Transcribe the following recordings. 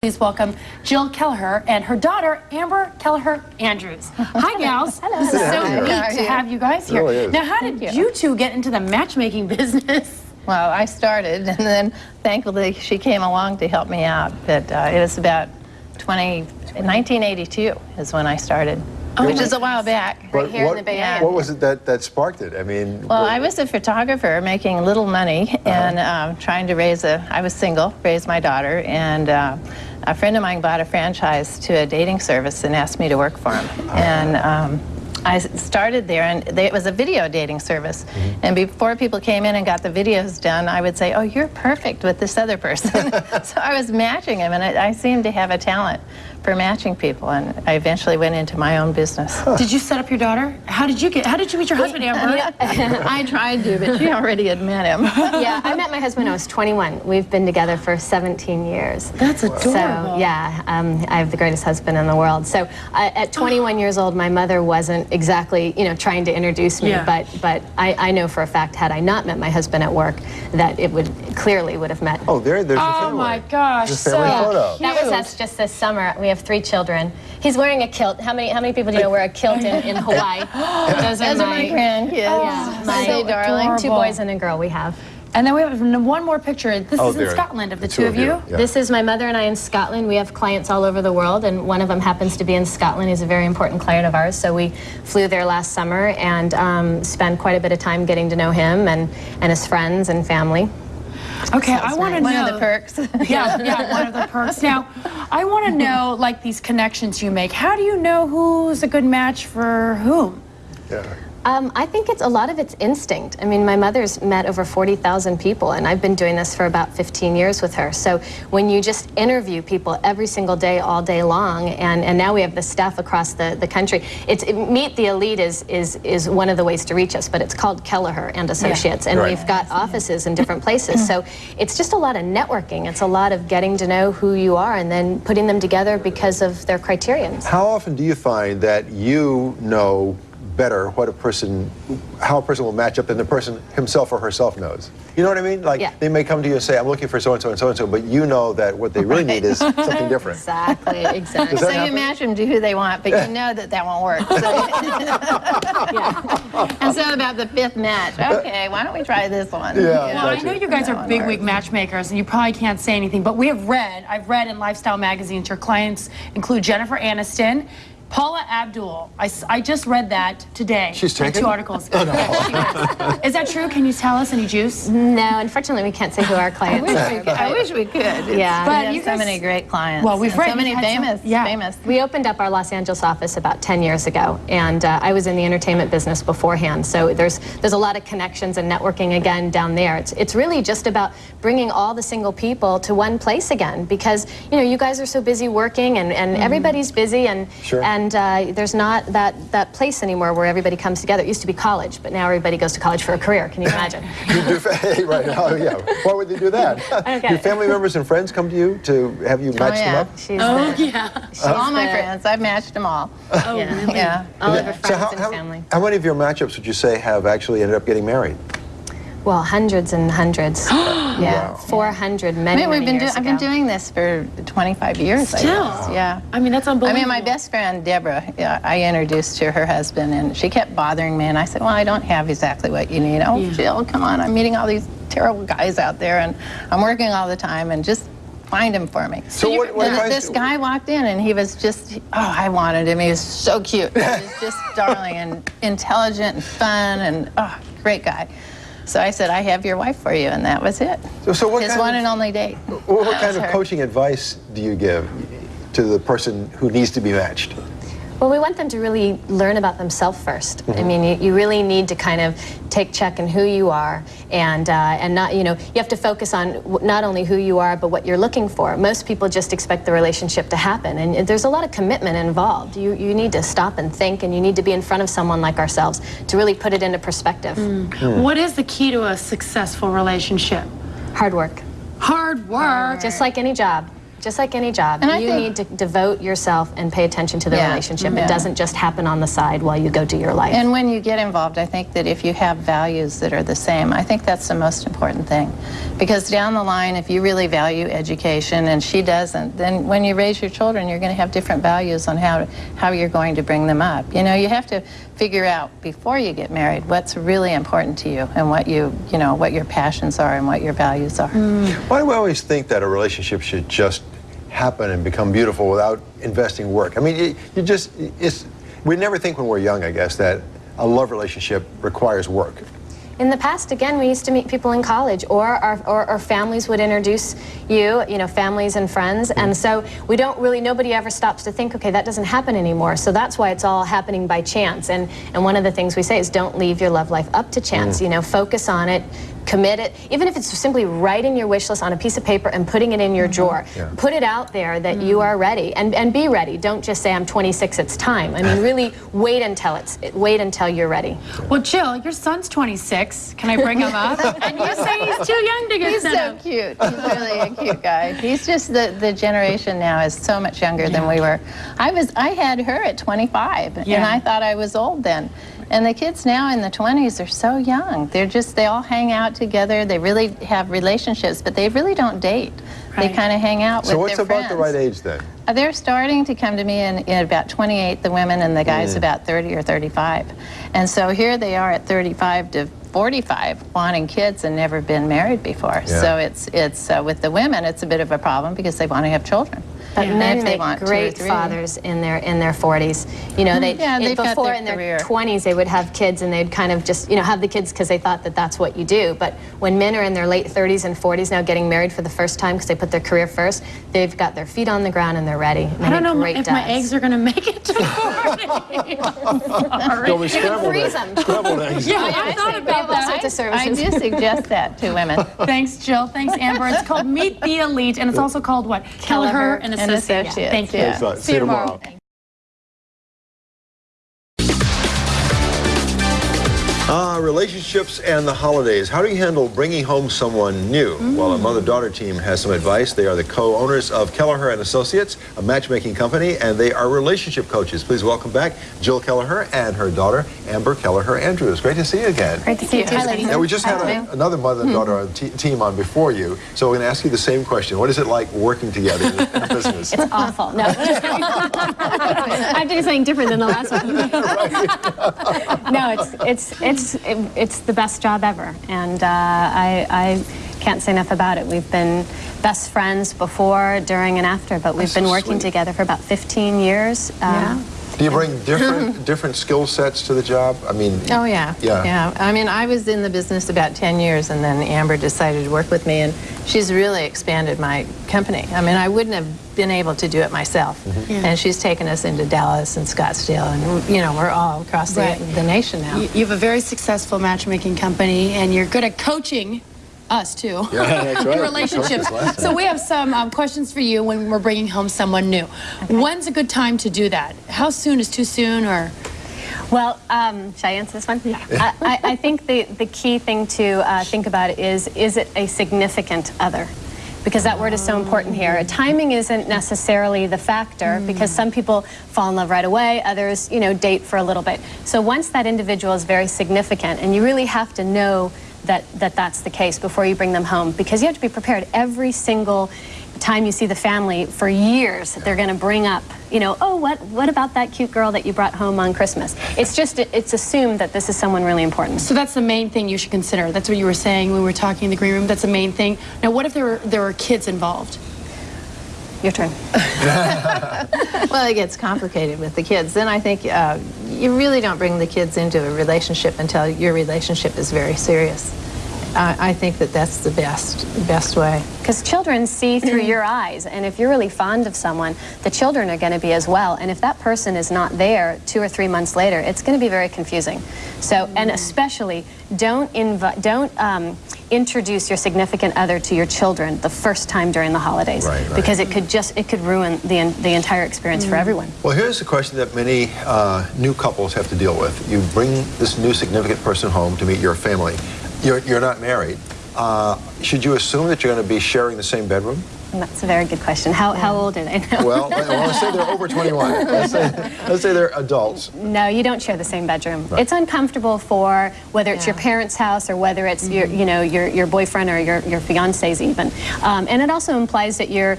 Please welcome Jill Kelleher and her daughter, Amber Kelleher Andrews. Hi, gals. Hello. This is so neat to have you guys here. Really is. Now, how did you two get into the matchmaking business? Well, I started, and then thankfully she came along to help me out. But it was about 1982 is when I started, which is a while back. But Here in the Bay Area. what was it that sparked it? I mean, Well, I was a photographer making little money and trying to I was single, raise my daughter, and a friend of mine bought a franchise to a dating service and asked me to work for him. And I started there, and it was a video dating service. And before people came in and got the videos done, I would say, oh, you're perfect with this other person. So I was matching him, and I seemed to have a talent for matching people, and I eventually went into my own business. Did you set up your daughter? How did you meet your husband, Amber? I tried to, but she already had met him. Yeah, I met my husband when I was 21. We've been together for 17 years. That's adorable. So, yeah, I have the greatest husband in the world. So, at 21 years old, my mother wasn't exactly, trying to introduce me, but I know for a fact, had I not met my husband at work, that it clearly would have met. oh, there's your family. Oh, my gosh. There's a family so photo. cute. That was us just this summer. We have 3 children. He's wearing a kilt. How many people do you know wear a kilt in Hawaii? Those are my grandkids. Yeah, my so darling. 2 adorable. boys and a girl we have. And then we have one more picture. This is in there. Scotland of the The two of you. Yeah. This is my mother and I in Scotland. We have clients all over the world, and one of them happens to be in Scotland. He's a very important client of ours, so we flew there last summer and spent quite a bit of time getting to know him and his friends and family. Okay, I want to know. One of the perks. Yeah, one of the perks. Now, I want to know, like, these connections you make. How do you know who's a good match for whom? Yeah. I think a lot of it's instinct. I mean, my mother's met over 40,000 people, and I've been doing this for about 15 years with her. So when you just interview people every single day, all day long, and now we have the staff across the country. Meet the Elite is one of the ways to reach us, but it's called Kelleher and Associates, and Right. we've got offices in different places. So it's just a lot of networking. It's a lot of getting to know who you are and then putting them together because of their criterions. How often do you find that you know better how a person will match up than the person himself or herself knows? You know what I mean? Like, Yeah. they may come to you and say, I'm looking for so-and-so and so-and-so, but you know that what they really need is something different. Exactly, exactly. Does So that you happen? match them to who they want, but you know that won't work. And so about the 5th match, okay, why don't we try this one? Yeah. Well, I Gotcha. know you guys That are one bigwig works. matchmakers, and you probably can't say anything, but I've read in lifestyle magazines, your clients include Jennifer Aniston, Paula Abdul. I just read that today. She's in taken? 2 articles. Yes, is that true? Can you tell us any juice? No, unfortunately, we can't say who our clients are. I wish we could. Yeah. But But we have you so guys- many great clients. Well, we've and read so many you've had famous. We opened up our Los Angeles office about 10 years ago, and I was in the entertainment business beforehand, so there's a lot of connections and networking again down there. It's really just about bringing all the single people to one place again, because you guys are so busy working, and everybody's busy, and Sure. and there's not that place anymore where everybody comes together. It used to be college, but now everybody goes to college for a career. Can you imagine? Right. Oh, yeah. Why would they do that? don't get Do it. family members and friends come to you to have you match them up? She's All my the- friends, I've matched them all. yeah. Yeah. All of her So friends and family. how many of your matchups would you say have actually ended up getting married? Well, hundreds and hundreds. Yeah, Wow. 400 I many, mean, many years I've been ago. doing this for 25 years. I Still? guess. Yeah. I mean, that's I unbelievable. mean, my best friend, Deborah, I introduced to her husband, and she kept bothering me, and I said, well, I don't have exactly what you need. Oh, Jill, come on, I'm meeting all these terrible guys out there, and I'm working all the time, and just find him for me. So what And advice this guy walked in, and he was just, I wanted him. He was so cute. He was just darling and intelligent and fun, and great guy. So I said, I have your wife for you, and that was it. So what His kind one of- and only date. What kind of her. coaching advice do you give to the person who needs to be matched? Well, we want them to really learn about themselves first. I mean, you really need to kind of take check in who you are, and not, you have to focus on not only who you are, but what you're looking for. Most people just expect the relationship to happen, and there's a lot of commitment involved. You need to stop and think, and you need to be in front of someone like ourselves to really put it into perspective. What is the key to a successful relationship? Hard work. Hard work. Just like any job. Just like any job, And I you think- need to devote yourself and pay attention to the Yeah, relationship. yeah. It doesn't just happen on the side while you go do your life. And when you get involved, I think that if you have values that are the same, I think that's the most important thing. Because down the line, if you really value education and she doesn't, then when you raise your children, you're going to have different values on how you're going to bring them up. You know, you have to figure out before you get married what's really important to you and what what your passions are and what your values are. Why do we always think that a relationship should just happen and become beautiful without investing work? I mean, we never think when we're young, I guess, that a love relationship requires work. In the past, again, we used to meet people in college, or our families would introduce you, families and friends, and so nobody ever stops to think, okay, that doesn't happen anymore. So that's why it's all happening by chance. And one of the things we say is don't leave your love life up to chance. Focus on it, commit it, even if it's simply writing your wish list on a piece of paper and putting it in your drawer. Yeah. Put it out there that you are ready, and be ready. Don't just say I'm 26, it's time. I mean, really wait until you're ready. Well, Jill, your son's 26. Can I bring him up? And you say he's too young to get He's sent so up. cute. He's really a cute guy. He's just the generation now is so much younger than we were. I had her at 25, and Yeah. I thought I was old then. And the kids now in the 20s are so young. They all hang out together. They really have relationships, but they really don't date. They Right. kind of hang out with So what's their about friends. the right age then? They're starting to come to me in about 28, the women, and the guys about 30 or 35. And so here they are at 35 to 45 wanting kids and never been married before. Yeah. So it's with the women, it's a bit of a problem because they want to have children. But And men if they make want 2 or great 3. fathers in their 40s. They've got before their in their career. 20s they would have kids, and they'd kind of just have the kids because they thought that that's what you do. But when men are in their late 30s and 40s now getting married for the first time because they put their career first, they've got their feet on the ground and they're ready. And I don't know great if my dads. eggs are going to make it to 40. I'm sorry. Don't we scrambled freeze eggs? 'em. Scrambled eggs. Yeah, I thought about all sorts that. of I services. do suggest that to women. Thanks, Jill. Thanks, Amber. It's called Meet the Elite, and it's also called what? Kelleher and and Associates. Associates, Thank you. yeah. Thanks a lot. See you tomorrow. Relationships and the holidays. How do you handle bringing home someone new? Well, our mother-daughter team has some advice. They are the co-owners of Kelleher and Associates, a matchmaking company, and they are relationship coaches. Please welcome back Jill Kelleher and her daughter, Amber Kelleher Andrews. Great to see you again. Great to see you too. Hi, ladies. Now, we just had another mother-daughter team on before you, so we're going to ask you the same question. What is it like working together in a business? Awful. No. I have to do something different than the last one. No, it's the best job ever, and I can't say enough about it. We've been best friends before, during, and after, but we've That's been so working sweet. together for about 15 years. Do you bring different skill sets to the job? I mean, Oh, yeah. Yeah. I mean, I was in the business about 10 years, and then Amber decided to work with me, and she's really expanded my company. I mean, I wouldn't have been able to do it myself. And she's taken us into Dallas and Scottsdale, and, we're all across Right. the nation now. You have a very successful matchmaking company, and you're good at coaching us, too. Yeah, that's right. In relationships. So we have some questions for you when we're bringing home someone new. When's a good time to do that? How soon is too soon, or? Well, should I answer this one? Yeah. I think the key thing to think about is it a significant other? Because that word is so important here. Timing isn't necessarily the factor, because some people fall in love right away, others, date for a little bit. So once that individual is very significant, and you really have to know that's the case before you bring them home, because you have to be prepared every single time you see the family for years. They're going to bring up, oh, what about that cute girl that you brought home on Christmas? It's assumed that this is someone really important. So that's the main thing you should consider. That's what you were saying when we were talking in the green room. That's the main thing. Now, what if there were kids involved? Your turn. Well, it gets complicated with the kids. Then I think you really don't bring the kids into a relationship until your relationship is very serious. I think that's the best way. Because children see through your eyes, and if you're really fond of someone, the children are going to be as well. And if that person is not there 2 or 3 months later, it's going to be very confusing. So, and especially, don't introduce your significant other to your children the first time during the holidays, Right. because it could ruin the entire experience for everyone. Well, here's the question that many new couples have to deal with. You bring this new significant person home to meet your family. You're not married. Should you assume that you're going to be sharing the same bedroom? That's a very good question. How old are they now? Well, let's say they're over 21. Let's say they're adults. No, you don't share the same bedroom. Right. It's uncomfortable for whether it's your parents' house or whether it's your boyfriend or your fiance's even. And it also implies that you are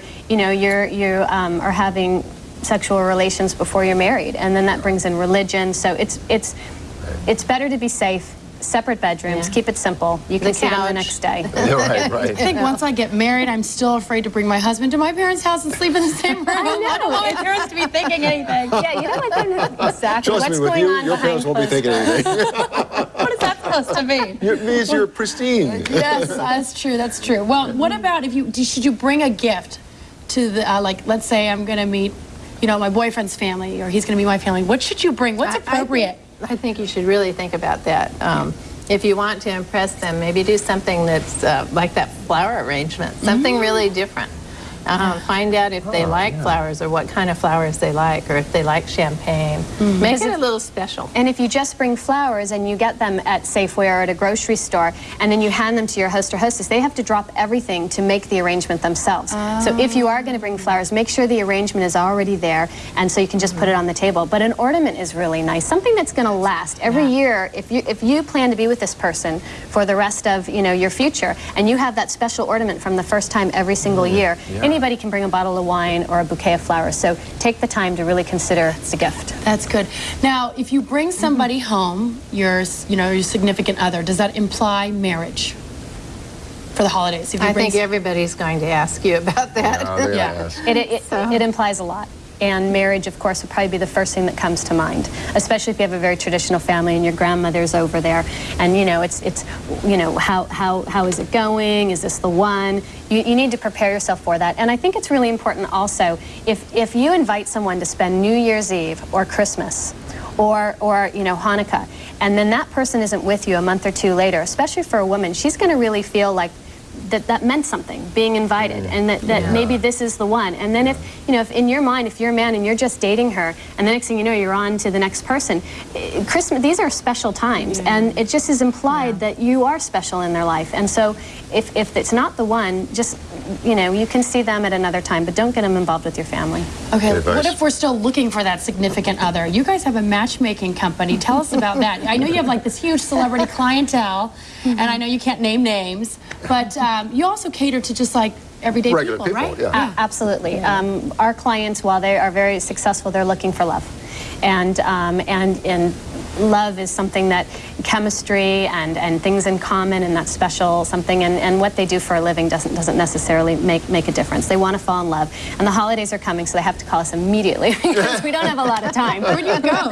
having sexual relations before you're married, and then that brings in religion. So it's better to be safe. Separate bedrooms, keep it simple. You can see them the next day. Right. I think once I get married, I'm still afraid to bring my husband to my parents' house and sleep in the same room. I don't want my parents to be thinking anything. Yeah, you know what? They're not exactly. Trust What's me, with going you, on your behind parents won't be thinking anything. What is that supposed to mean? It means you're pristine. Yes, that's true. That's true. Well, what about should you bring a gift to the like? Let's say I'm going to meet, my boyfriend's family, or he's going to meet my family. What should you bring? What's appropriate? I think you should really think about that. If you want to impress them, maybe do something that's like that flower arrangement, something really different. Find out if they like flowers or what kind of flowers they like, or if they like champagne. Make it a little special. And if you just bring flowers and you get them at Safeway or at a grocery store, and then you hand them to your host or hostess, they have to drop everything to make the arrangement themselves. So if you are going to bring flowers, make sure the arrangement is already there, and so you can just put it on the table. But an ornament is really nice, something that's going to last. Every year, if you plan to be with this person for the rest of your future, and you have that special ornament from the first time every single year, anybody can bring a bottle of wine or a bouquet of flowers. So take the time to really consider the gift. That's good. Now, if you bring somebody home, your significant other, does that imply marriage for the holidays? If you I think everybody's going to ask you about that. It implies a lot. And marriage, of course, would probably be the first thing that comes to mind, especially if you have a very traditional family and your grandmother's over there. And, how is it going? Is this the one? You need to prepare yourself for that. And I think it's really important also, if you invite someone to spend New Year's Eve or Christmas or Hanukkah, and then that person isn't with you a month or two later, especially for a woman, she's going to really feel like that meant something, being invited, and that maybe this is the one. And then if in your mind, if you're a man and you're just dating her, and the next thing you know, you're on to the next person, Christmas, these are special times, and it just is implied that you are special in their life. And so if it's not the one, just, you can see them at another time, but don't get them involved with your family. Okay, what if we're still looking for that significant other? You guys have a matchmaking company. Tell us about that. I know you have like this huge celebrity clientele, and I know you can't name names, but you also cater to just like everyday regular people, right? Yeah. Absolutely. Our clients, while they are very successful, they're looking for love. And love is something that chemistry and things in common and that special something, and what they do for a living doesn't necessarily make a difference. They want to fall in love, and the holidays are coming, so they have to call us immediately because we don't have a lot of time. Where do you go?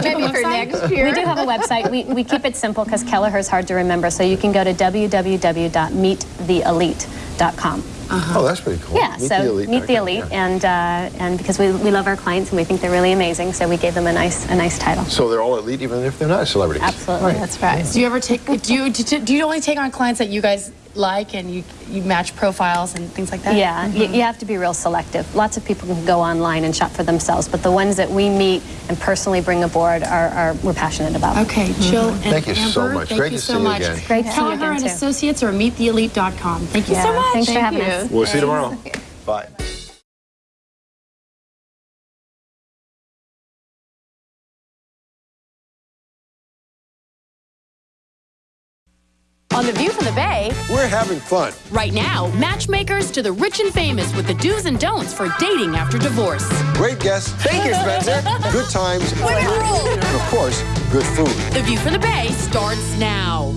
Maybe for next year. We do have a website. We keep it simple because Kelleher is hard to remember, so you can go to www.meettheelite.com. Oh, that's pretty cool. Yeah, Meet the Elite, and because we love our clients and we think they're really amazing, so we gave them a nice title. So they're all elite, even if they're not celebrities. Absolutely, that's right. Do you ever take? Do you only take on clients that you guys like, and you match profiles and things like that? Yeah, you have to be real selective. Lots of people can go online and shop for themselves, but the ones that we meet and personally bring aboard we're passionate about. Okay, Jill and Thank you so Amber, much. Thank Great you to so see you much. again. Great to see you Kelleher again, and too. Associates or meettheelite.com. Thank you so much. Thanks for having us. We'll see you tomorrow. Bye. On The View from the Bay, We're having fun. right now, matchmakers to the rich and famous with the do's and don'ts for dating after divorce. Great guests. Thank you, Spencer. Good times. And of course, good food. The View from the Bay starts now.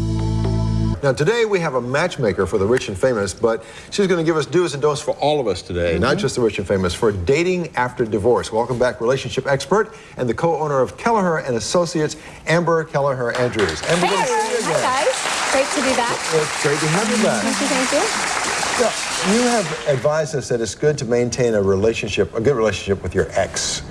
Now, today we have a matchmaker for the rich and famous, but she's going to give us do's and don'ts for all of us today, not just the rich and famous, for dating after divorce. Welcome back, relationship expert and the co-owner of Kelleher and Associates, Amber Kelleher Andrews. Amber, good to see you again. Hi, guys. Great to be back. It's great to have you back. Thank you. So, you have advised us that it's good to maintain a good relationship with your ex.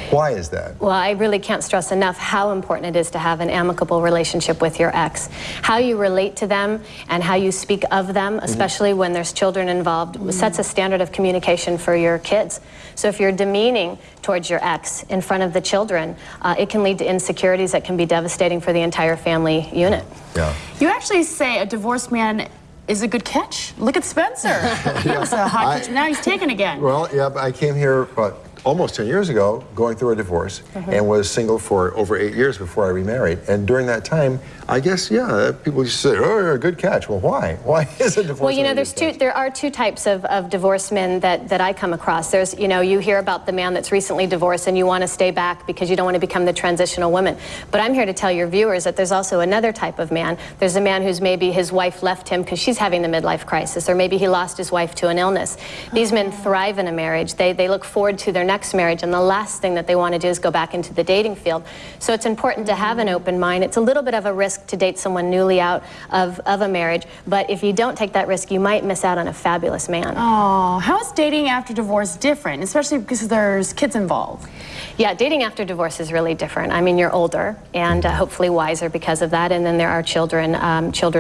Why is that? Well, I really can't stress enough how important it is to have an amicable relationship with your ex. How you relate to them and how you speak of them, especially when there's children involved, sets a standard of communication for your kids. So if you're demeaning towards your ex in front of the children, it can lead to insecurities that can be devastating for the entire family unit. Yeah. You actually say a divorced man is a good catch. Look at Spencer. That was a hot catch. Now he's taken again. Well, yeah, but I came here almost 10 years ago, going through a divorce, and was single for over 8 years before I remarried. And during that time, I guess, yeah, people used to say, "Oh, you're a good catch." Well, why? Why is a divorce? Well, you know, a good catch? there are two types of divorced men that I come across. There's, you know, you hear about the man that's recently divorced and you want to stay back because you don't want to become the transitional woman. But I'm here to tell your viewers that there's also another type of man. There's a man who's maybe his wife left him because she's having the midlife crisis, or maybe he lost his wife to an illness. These men thrive in a marriage. They look forward to their next marriage, and the last thing that they want to do is go back into the dating field. So it's important to have an open mind. It's a little bit of a risk to date someone newly out of a marriage, but if you don't take that risk, you might miss out on a fabulous man. Oh, how is dating after divorce different, especially because there's kids involved? Yeah, dating after divorce is really different. I mean, you're older and hopefully wiser because of that, and then there are children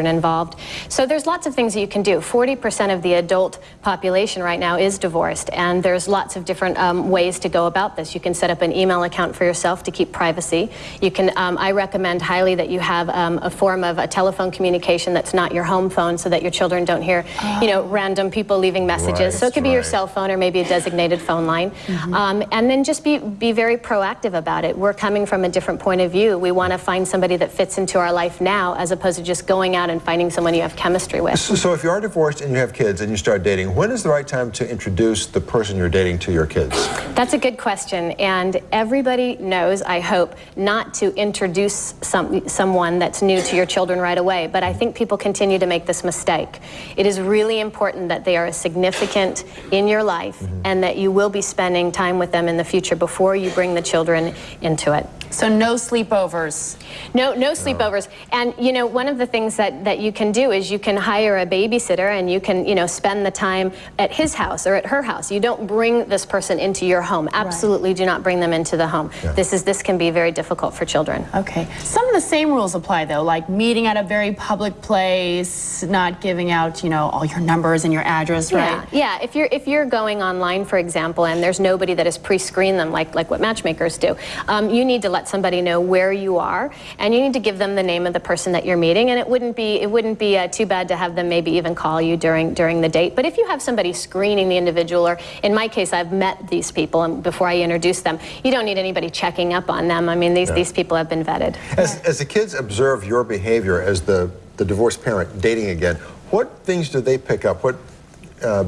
involved. So there's lots of things that you can do. 40% of the adult population right now is divorced, and there's lots of different ways to go about this. You can set up an email account for yourself to keep privacy. You can, I recommend highly that you have a form of a telephone communication that's not your home phone, so that your children don't hear, you know, random people leaving messages. Right, so it could be your cell phone or maybe a designated phone line. And then just be very proactive about it. We're coming from a different point of view. We want to find somebody that fits into our life now, as opposed to just going out and finding someone you have chemistry with. So if you are divorced and you have kids and you start dating, when is the right time to introduce the person you're dating to your kids? That's a good question, and everybody knows, I hope, not to introduce someone that's new to your children right away, but I think people continue to make this mistake. It is really important that they are significant in your life and that you will be spending time with them in the future before you bring the children into it. So no sleepovers. No sleepovers. And you know, one of the things that you can do is you can hire a babysitter, and you can, you know, spend the time at his house or at her house. You don't bring this person into your home. Absolutely do not bring them into the home. Yeah. This can be very difficult for children. Okay. Some of the same rules apply though, like meeting at a very public place, not giving out, you know, all your numbers and your address, right? Yeah. If you're going online, for example, and there's nobody that has pre-screened them like what matchmakers do, you need to let somebody know where you are, and you need to give them the name of the person that you're meeting. And it wouldn't be too bad to have them maybe even call you during the date. But if you have somebody screening the individual, or in my case, I've met these people, and before I introduce them, you don't need anybody checking up on them. I mean, these people have been vetted. As the kids observe your behavior as the divorced parent dating again, what things do they pick up? What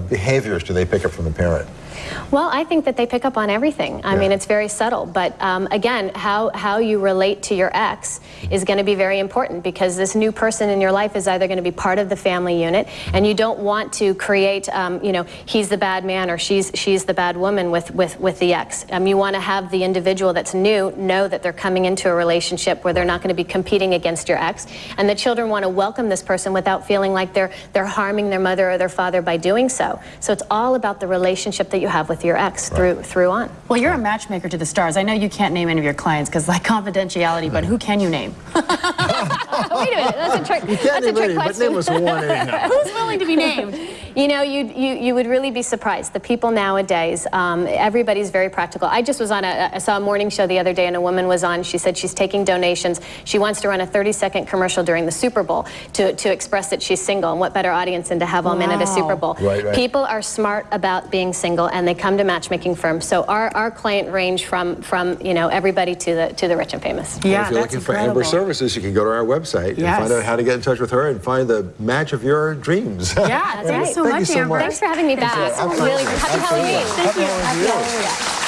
behaviors do they pick up from the parent? Well, I think that they pick up on everything. I mean, it's very subtle. But again, how you relate to your ex is going to be very important, because this new person in your life is either going to be part of the family unit, and you don't want to create, you know, he's the bad man or she's the bad woman with the ex. You want to have the individual that's new know that they're coming into a relationship where they're not going to be competing against your ex, and the children want to welcome this person without feeling like they're harming their mother or their father by doing so. So it's all about the relationship that you have with your ex through on. Well, you're a matchmaker to the stars. I know you can't name any of your clients because like confidentiality, but who can you name? Wait a minute, that's a trick. You can't name any, but name us one anyhow. Who's willing to be named? You know, you would really be surprised. The people nowadays, everybody's very practical. I just was on I saw a morning show the other day, and a woman was on. She said she's taking donations. She wants to run a 30-second commercial during the Super Bowl to express that she's single, and what better audience than to have all men at a Super Bowl. Right. People are smart about being single, and they come to matchmaking firms. So our client range from you know, everybody to the rich and famous. Yeah, if you're looking for Amber services, you can go to our website and find out how to get in touch with her and find the match of your dreams. Yeah, That's right. Thank you so much, Amber. Thanks for having me back. Really, happy Halloween. Happy Halloween to you.